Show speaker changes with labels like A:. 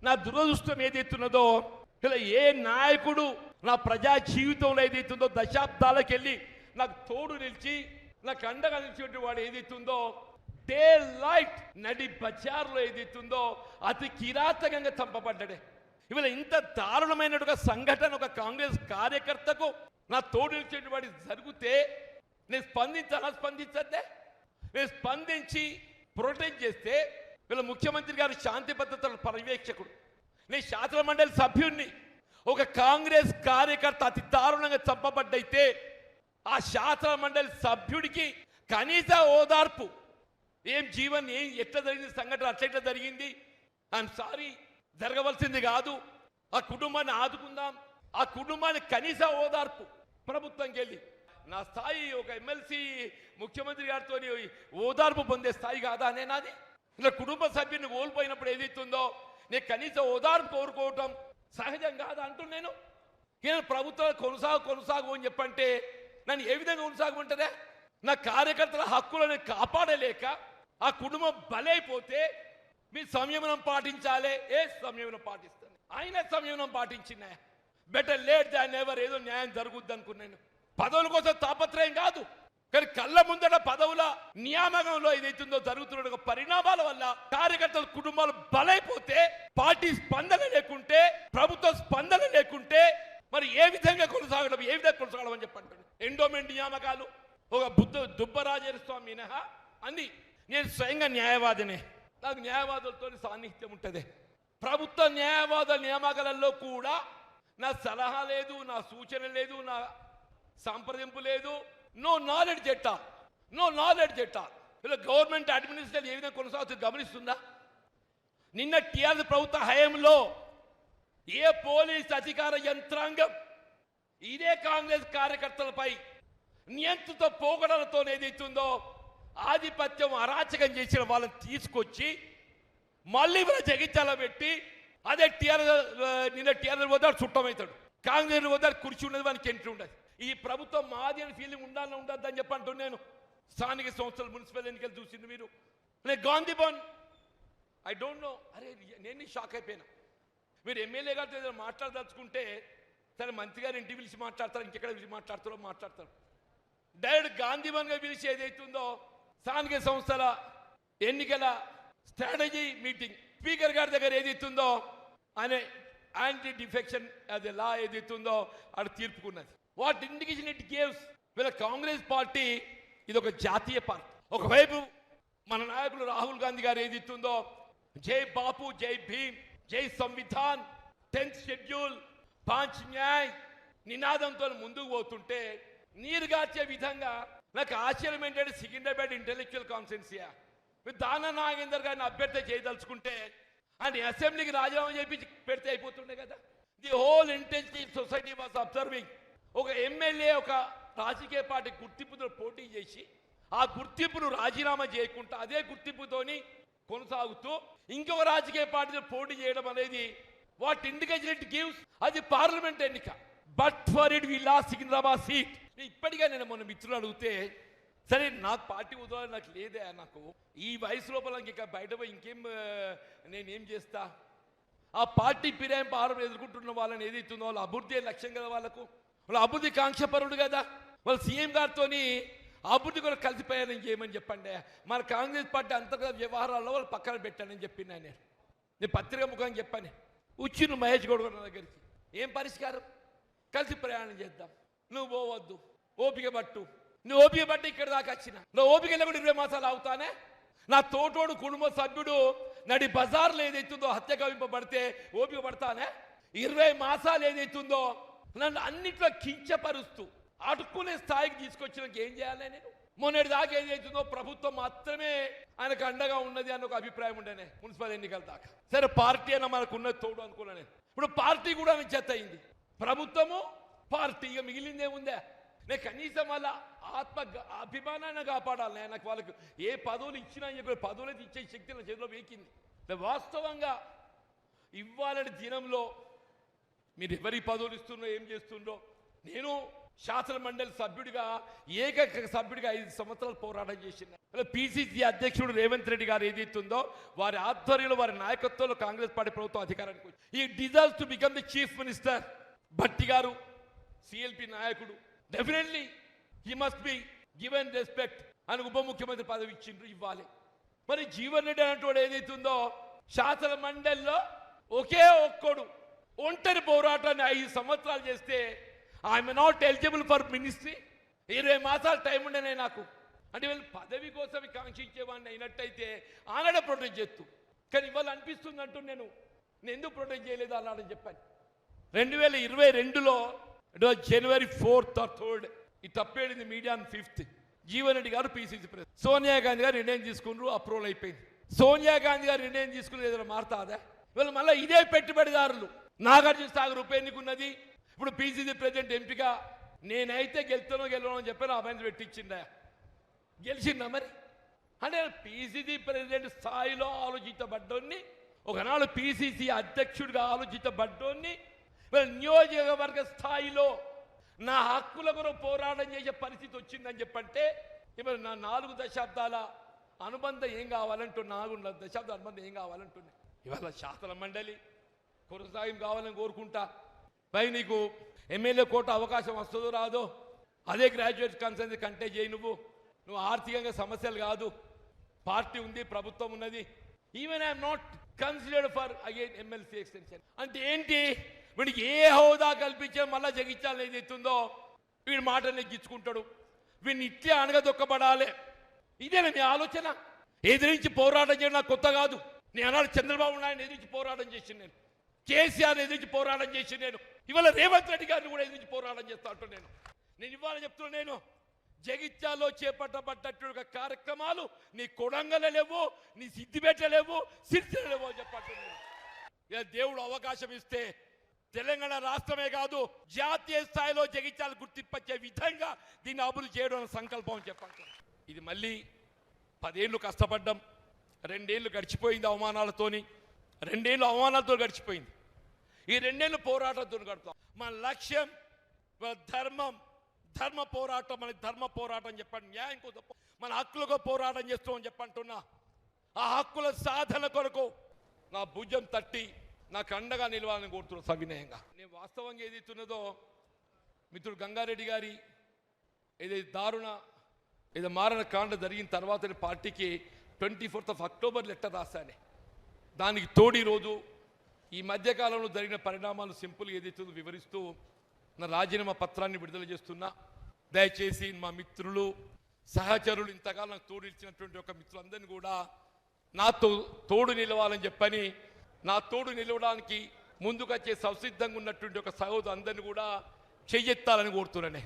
A: నా దురదృష్టం ఏదైతున్నదో ఇలా ఏ నాయకుడు నా ప్రజా జీవితంలో ఏదైతుందో దశాబ్దాలకు వెళ్ళి నాకు తోడు నిలిచి నాకు అండగా నిలిచేటువంటి వాడు ఏదైతుందో డే లైట్ నడి బజార్లో ఏదైతుందో అతి కిరాతకంగా చంపబడ్డాడే. ఇవాళ ఇంత దారుణమైనటువంటి సంఘటన ఒక కాంగ్రెస్ కార్యకర్తకు నా తోడు నిలిచేటువంటి వాడి జరిగితే నేను స్పందించద్దే. నేను స్పందించి ప్రొటెక్ట్ చేస్తే వీళ్ళ ముఖ్యమంత్రి గారు శాంతి భద్రతల పర్యవేక్షకుడు, నేను శాసన మండలి సభ్యుడిని. ఒక కాంగ్రెస్ కార్యకర్త అతి దారుణంగా చంపబడ్డైతే ఆ శాసన మండలి సభ్యుడికి కనీస ఓదార్పు ఏం జీవన్ ఏం ఎట్లా జరిగింది సంఘటన అట్లా జరిగింది, ఐఎమ్ సారీ, జరగవలసింది కాదు, ఆ కుటుంబాన్ని ఆదుకుందాం, ఆ కుటుంబాన్ని కనీస ఓదార్పు ప్రభుత్వంకి వెళ్ళి నా స్థాయి ఒక ఎమ్మెల్సీ ముఖ్యమంత్రి గారితో ఓదార్పు పొందే స్థాయి కాదా నేనాది. ఇలా కుటుంబ సభ్యుని కోల్పోయినప్పుడు ఏదైతుందో నేను కనీస ఓదార్పు కోరుకోవటం సహజం కాదా అంటున్నాను. నేను ప్రభుత్వం కొనసాగు అని చెప్పంటే నన్ను ఏ విధంగా కొనసాగమంటారే? నా కార్యకర్తల హక్కులను కాపాడలేక ఆ కుటుంబం బలైపోతే మీ సంయమనం పాటించాలి. ఏ సంయమనం పాటిస్తాను, ఆయన సంయమనం పాటించిన బెటర్ లేట్ దాన్ ఎవర్, ఏదో న్యాయం జరుగుద్ది అనుకున్నాను. పదవుల కోసం తాపత్రయం కాదు, కానీ కళ్ళ ముందట పదవుల నియామకంలో ఏదైతుందో జరుగుతున్న పరిణామాల వల్ల కార్యకర్తల కుటుంబాలు బలైపోతే పార్టీ స్పందన లేకుంటే ప్రభుత్వ స్పందన లేకుంటే మరి ఏ విధంగా కొనసాగడం అని చెప్పంటాడు. ఎండోమెంట్ నియామకాలు ఒక దుబ్బరాజేశ్వర స్వామి మినహా అన్ని నేను స్వయంగా న్యాయవాదినే, నాకు న్యాయవాదులతో సాన్నిహిత్యం ఉంటుంది. ప్రభుత్వ న్యాయవాదుల నియామకాలలో కూడా నా సలహా లేదు, నా సూచన లేదు, నా సంప్రదింపు లేదు. నో నాలెడ్జ్ ఎట్టా ఇలా గవర్నమెంట్ అడ్మినిస్ట్రేషన్ ఏ విధంగా కొనసాగుతుంది గమనిస్తుందా? నిన్న టీఆర్ఎస్ ప్రభుత్వ హయాంలో ఏ పోలీస్ అధికార యంత్రాంగం ఇదే కాంగ్రెస్ కార్యకర్తలపై నియంత్రిత పోగడలతో ఏదైతుందో ఆధిపత్యం అరాచకం చేసిన వాళ్ళని తీసుకొచ్చి మళ్ళీ మన జగిత్యాల పెట్టి అదే నిన్న టీఆర్ఎస్ వద్ద చుట్టమవుతాడు, కాంగ్రెస్ వద్ద కుర్చీ ఉండదు, వానికి ఎంట్రీ ఉండదు. ఈ ప్రభుత్వం మాది అని ఫీలింగ్ ఉండద్దు అని చెప్పంటూ నేను స్థానిక సంస్థల మున్సిపల్ ఎన్నికలు చూసింది మీరు. నేను Gandhi Bhavan I don't know, అరే నేను షాక్ అయిపోయినా. మీరు ఎమ్మెల్యే గారితో ఏదైనా మాట్లాడదలుచుకుంటే సరే మంత్రి గారు ఇంటికి పిలిచి మాట్లాడతారు, ఇంకెక్కడ పిలిచి మాట్లాడతారు. డైరెక్ట్ గాంధీ భవన్గా పిలిచి ఏదైతుందో స్థానిక సంస్థల ఎన్నికల స్ట్రాటజీ మీటింగ్ స్పీకర్ గారి దగ్గర ఏదైతుందో అనే యాంటీ డిఫెక్షన్ అదే లా ఏదైతుందో అది తీర్పుకున్నది. What indication it gives? వీళ్ళ కాంగ్రెస్ పార్టీ ఇది ఒక జాతీయ పార్టీ. ఒకవైపు మన నాయకులు రాహుల్ గాంధీ గారు ఏదైతుందో జై బాపు, జై భీమ్, జై సంవిధాన్, 10th షెడ్యూల్, 5 న్యాయ్ నినాదంతో ముందుకు పోతుంటే నీరుగార్చే విధంగా నాకు ఆశ్చర్యం ఏంటంటే సికింద్రాబాద్ ఇంటెలెక్చువల్ కాన్ఫరెన్సియా మీరు దానా నాగేందర్ గారిని అభ్యర్థి చేయదలుచుకుంటే ఆయన అసెంబ్లీకి రాజీనామా చేయించి పెడితే అయిపోతుండే కదా. The whole intensive society was observing. ఒక ఎమ్మెల్యే ఒక రాజకీయ పార్టీ గుర్తింపుతో పోటీ చేసి ఆ గుర్తింపును రాజీనామా చేయకుండా అదే గుర్తింపుతోని కొనసాగుతూ ఇంకొక రాజకీయ పార్టీతో పోటీ చేయడం అనేది వాట్ ఇండికేషన్ ఇట్ గివ్స్? అది పార్లమెంట్ ఎన్నిక. But for it we lost Secunderabad seat. ఇప్పటికే నేను మొన్న మిత్రులు అడిగితే సరే నాకు పార్టీ ఉదాహరణ నాకు లేదే, నాకు ఈ వయసు లోపల ఇంకా బయట పోయి ఇంకేం నేనేం చేస్తా? ఆ పార్టీ ఫిరాయింపు ఆరోపణలు ఎదుర్కొంటున్న వాళ్ళని ఏదైతుందో వాళ్ళ అభివృద్ధి లక్ష్యం కదా, వాళ్ళ అభివృద్ధి కాంక్షపరుడు కదా, వాళ్ళ సీఎం గారితో అభివృద్ధి కూడా కలిసిపోయారని చేయమని చెప్పండి. మన కాంగ్రెస్ పార్టీ అంతర్గత వ్యవహారాల్లో వాళ్ళు పక్కన పెట్టానని చెప్పిన నేను పత్రిక ముఖంగా చెప్పాను. వచ్చిన మహేష్ గౌడ్ నా దగ్గరికి ఏం పరిష్కారం? కలిసి ప్రయాణం చేద్దాం, నువ్వు పోవద్దు, ఓపిక పట్టు. నువ్వు ఓపిక పట్టి ఇక్కడ దాకా వచ్చిన నువ్వు ఓపిక లేకుండా 20 మాసాలు అవుతానే. నా తోటోడు కుటుంబ సభ్యుడు నడి బజార్లో ఏదైతుందో హత్య కవింపబడితే ఓపిక పడతానే? 20 మాసాలు ఏదైతుందో నన్ను అన్నిట్లో కించపరుస్తూ అడుక్కునే స్థాయికి తీసుకొచ్చినాక ఏం చేయాలి నేను? మొన్నటి దాకా ఏదైతుందో ప్రభుత్వం మాత్రమే ఆయనకు అండగా ఉన్నది అన్న ఒక అభిప్రాయం ఉండేనే మున్సిపల్ ఎన్నికల దాకా. సరే పార్టీ అయినా మనకు ఉన్నది తోడు అనుకున్నా నేను. ఇప్పుడు పార్టీ కూడా చెత్త అయింది, ప్రభుత్వము పార్టీ ఇక మిగిలిందేముందే? నేను కనీసం వాళ్ళ ఆత్మ అభిమానాన్ని కాపాడాలి. నాకు వాళ్ళకు ఏ పదవులు ఇచ్చినా చెప్పి పదవులు ఇచ్చే శక్తి నా చేతిలో వేకింది. వాస్తవంగా ఇవ్వాలని దినంలో మీరు ఎవరి పదవులు ఇస్తుందో ఏం చేస్తుండో నేను శాసన మండలి సభ్యుడిగా ఏకైక సభ్యుడిగా 5 సంవత్సరాలు పోరాటం చేసిన పిసిసి అధ్యక్షుడు రేవంత్ రెడ్డి గారు ఏదైతుందో వారి ఆధ్వర్యంలో వారి నాయకత్వంలో కాంగ్రెస్ పార్టీ ప్రభుత్వం అధికారానికి వచ్చింది. ఈ deserves to become the chief minister. Bhatti గారు సిఎల్పి నాయకుడు, definitely he must be given respect అని ఉప ముఖ్యమంత్రి పదవి ఇచ్చిండ్రు, ఇవ్వాలి. మరి జీవన్ రెడ్డి అనేటువంటి ఏదైతుందో శాసన మండలిలో ఒకే ఒక్కడు ఒంటరి పోరాటాన్ని 5 సంవత్సరాలు చేస్తే I'm not eligible for ministry. 20 మాసాలు టైం ఉండేనే నాకు. అంటే వీళ్ళు పదవి కోసం కాంక్షించేవాడిని అయినట్టయితే ఆనాడే ప్రొటెక్ట్ చేస్తూ, కానీ ఇవాళ అనిపిస్తుంది అంటూ నేను ఎందుకు ప్రొటెక్ట్ చేయలేదు అన్నాడని చెప్పాను. 2022లో జనవరి 4th or 3rd ఈ తప్పేడింది మీడియా 5th జీవన్ రెడ్డి గారు పిసిసి ప్రెసిడెంట్. సోనియా గాంధీ గారు నిర్ణయం తీసుకున్నారు, అప్రూవల్ అయిపోయింది. సోనియా గాంధీ గారు నిర్ణయం తీసుకుని ఏదైనా మారుతాదా? వీళ్ళు మళ్ళీ ఇదే పెట్టుబడిదారులు. నాగార్జున సాగర్ ఉప ఎన్నిక ఉన్నది, ఇప్పుడు పిసిసి ప్రెసిడెంట్ ఎంపిక నేనైతే గెలునో అని చెప్పాను. ఆ మైండ్ పెట్టించిందా? గెలిచిందా? మరి అంటే పిసిసి ప్రెసిడెంట్ స్థాయిలో ఆలోచించబడ్డోన్ని, ఒకనాడు పిసిసి అధ్యక్షుడిగా ఆలోచించబడ్డోన్ని నియోజకవర్గ స్థాయిలో నా హక్కుల కొరకు పోరాటం చేసే పరిస్థితి వచ్చిందని చెప్పంటే ఇవాళ నా 4 దశాబ్దాల అనుబంధం ఏం కావాలంటున్నా, 4 దశాబ్దాల అనుబంధం ఏం కావాలంటున్నా. ఇవాళ శాసన మండలి కొనసాగింపు కావాలని కోరుకుంటా. పై నీకు ఎమ్మెల్యే కోట అవకాశం వస్తుందో రాదో, అదే గ్రాడ్యుయేట్ కన్సర్న్ కంటే చేయి. నువ్వు ఆర్థికంగా సమస్యలు కాదు, పార్టీ ఉంది, ప్రభుత్వం ఉన్నది. Even I'm not considered for again MLC extension. అంటే ఏంటి? వీడికి ఏ హోదా కల్పించే మళ్ళా జగించాలని ఏదైతుందో వీడి మాట నెగ్గించుకుంటాడు. వీడిని ఇట్లే అనగదొక్కబడాలి. ఇదేనా నీ ఆలోచన? ఎదిరించి పోరాటం చేయడం నాకు కొత్త కాదు. నేను అన్నాడు చంద్రబాబు నాయుడు ఎదిరించి పోరాటం చేసి, నేను కేసీఆర్ ఎదిరించి పోరాటం చేసి, నేను ఇవాళ రేవంత్ రెడ్డి గారిని కూడా ఎదిరించి పోరాటం చేస్తా అంటూ నేను ఇవాళ చెప్తున్నా. నేను జగిత్యాల్లో చేపట్టబడ్డటువంటి కార్యక్రమాలు నీ కొడంగల్ లేవు, నీ సిద్దిపేట లేవు, సిరిసిల్ల లేవు అని చెప్పంటున్నాను. దేవుడు అవకాశం ఇస్తే తెలంగాణ రాష్ట్రమే కాదు జాతీయ స్థాయిలో జగిత్యాలు గుర్తింపచ్చే విధంగా దీన్ని అభివృద్ధి చేయడం సంకల్పం చెప్పండి. ఇది మళ్ళీ 10 ఏళ్ళు కష్టపడ్డాం, 2 ఏళ్ళు గడిచిపోయింది అవమానాలతోని, 2 ఏళ్ళు అవమానాలతో గడిచిపోయింది. ఈ 2 ఏళ్ళు పోరాటంతో గడుపుతాం. మన లక్ష్యం ధర్మ పోరాటం, మన ధర్మ పోరాటం చెప్పండి, న్యాయం కోసం మన హక్కులకు పోరాటం చేస్తామని చెప్పంటున్నా. ఆ హక్కుల సాధన కొరకు నా భుజం తట్టి నాకు అండగా నిలవాలని కోరుతున్నా సవినయంగా. నేను వాస్తవంగా ఏదైతున్నదో మిత్రుడు గంగారెడ్డి గారి ఏదో మారణ కాండ జరిగిన తర్వాత పార్టీకి 24th October లెటర్ రాశానే. దానికి తోడి రోజు ఈ మధ్యకాలంలో జరిగిన పరిణామాలు సింపుల్గా ఏదైతుందో వివరిస్తూ నా రాజీనామా పత్రాన్ని విడుదల చేస్తున్నా. దయచేసి మా మిత్రులు, సహచరులు, ఇంతకాలం నాకు తోడు ఇచ్చినటువంటి ఒక మిత్రులందరినీ కూడా నాతో తోడు నిలవాలని చెప్పని, నా తోడు నిలవడానికి ముందుకొచ్చే సంసిద్ధంగా ఉన్నటువంటి ఒక సహోదరు అందరినీ కూడా చెయ్యెత్తాలని కోరుతున్నానే.